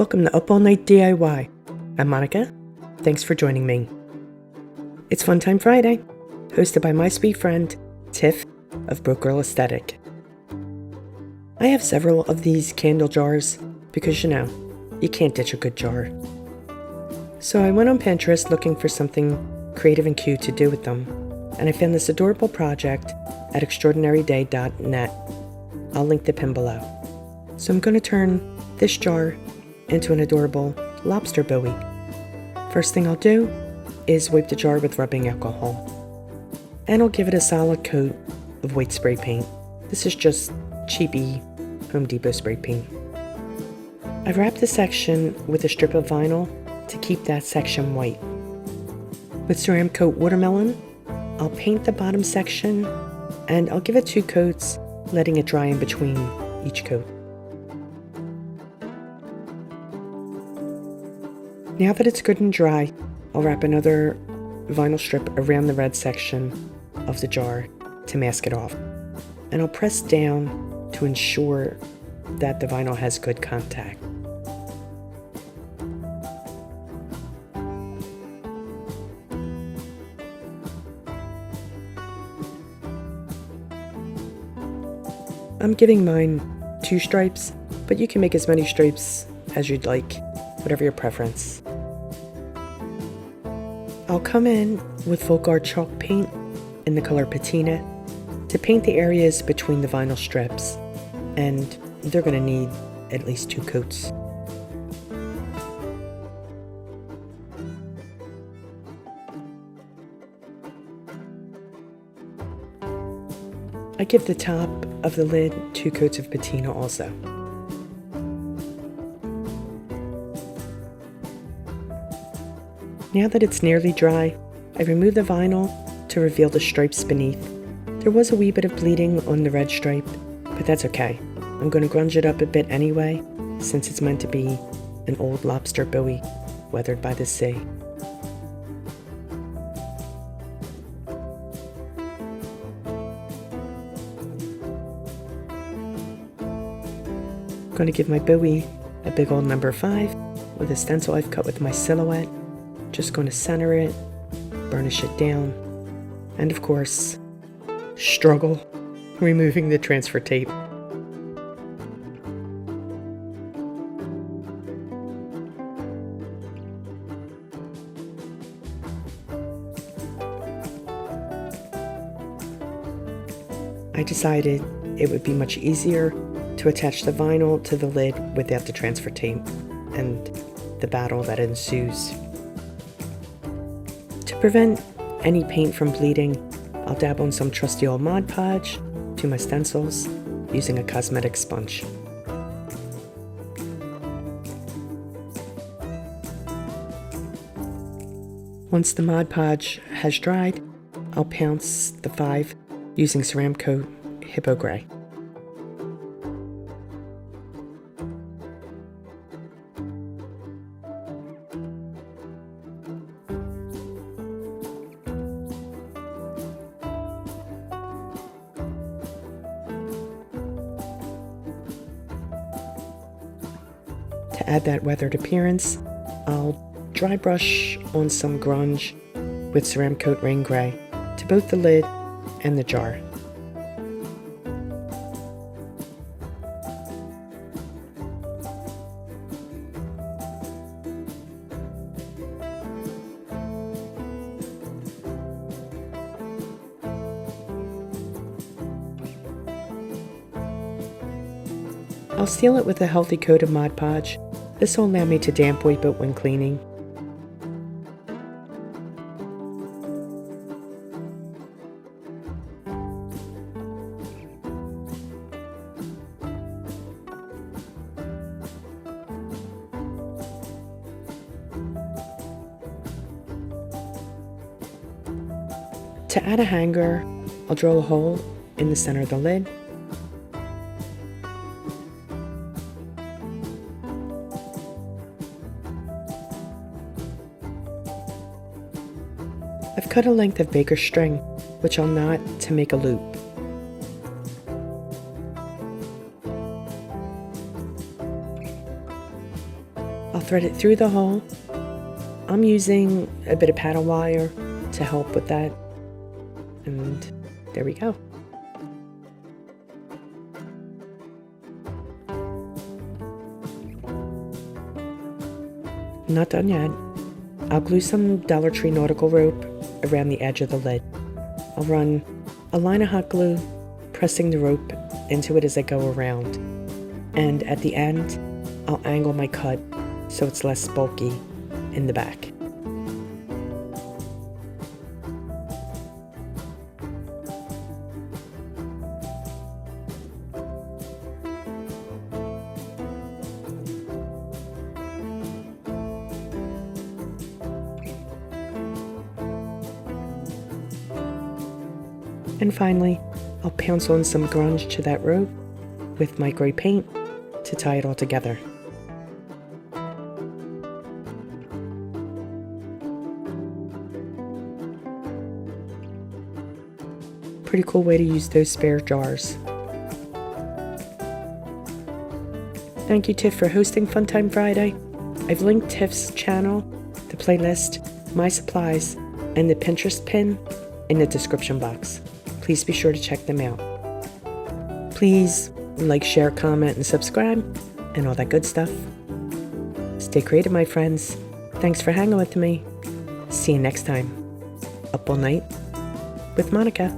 Welcome to Up All Night DIY. I'm Monica. Thanks for joining me. It's Fun Time Friday, hosted by my sweet friend, Tiff of Broke Girl Aesthetic. I have several of these candle jars because, you can't ditch a good jar. So I went on Pinterest looking for something creative and cute to do with them, and I found this adorable project at extraordinaryday.net. I'll link the pin below. So I'm going to turn this jar into an adorable lobster buoy. First thing I'll do is wipe the jar with rubbing alcohol, and I'll give it a solid coat of white spray paint. This is just cheapy Home Depot spray paint. I've wrapped the section with a strip of vinyl to keep that section white. With Ceramcoat watermelon, I'll paint the bottom section, and I'll give it 2 coats, letting it dry in between each coat. Now that it's good and dry, I'll wrap another vinyl strip around the red section of the jar to mask it off. And I'll press down to ensure that the vinyl has good contact. I'm giving mine 2 stripes, but you can make as many stripes as you'd like, whatever your preference. I'll come in with Folk Art chalk paint in the color Patina to paint the areas between the vinyl strips, and they're going to need at least 2 coats. I give the top of the lid 2 coats of patina also. Now that it's nearly dry, I remove the vinyl to reveal the stripes beneath. There was a wee bit of bleeding on the red stripe, but that's okay. I'm going to grunge it up a bit anyway, since it's meant to be an old lobster buoy weathered by the sea. I'm going to give my buoy a big old number 5 with a stencil I've cut with my silhouette. Just going to center it, burnish it down, and of course, struggle removing the transfer tape. I decided it would be much easier to attach the vinyl to the lid without the transfer tape and the battle that ensues. To prevent any paint from bleeding, I'll dab on some trusty old Mod Podge to my stencils using a cosmetic sponge. Once the Mod Podge has dried, I'll pounce the 5 using Ceramcoat Hippo Gray. To add that weathered appearance, I'll dry brush on some grunge with Ceramcoat Rain Gray to both the lid and the jar. I'll seal it with a healthy coat of Mod Podge. This will allow me to damp wipe it when cleaning. To add a hanger, I'll drill a hole in the center of the lid. I've cut a length of baker's string, which I'll knot to make a loop. I'll thread it through the hole. I'm using a bit of paddle wire to help with that. And there we go. Not done yet. I'll glue some Dollar Tree Nautical rope around the edge of the lid. I'll run a line of hot glue, pressing the rope into it as I go around. And at the end, I'll angle my cut so it's less bulky in the back. And finally, I'll pencil in some grunge to that rope with my gray paint to tie it all together. Pretty cool way to use those spare jars. Thank you, Tiff, for hosting Funtime Friday. I've linked Tiff's channel, the playlist, my supplies, and the Pinterest pin in the description box. Please be sure to check them out. Please like, share, comment, and subscribe, and all that good stuff. Stay creative, my friends. Thanks for hanging with me. See you next time. Up all night with Monica.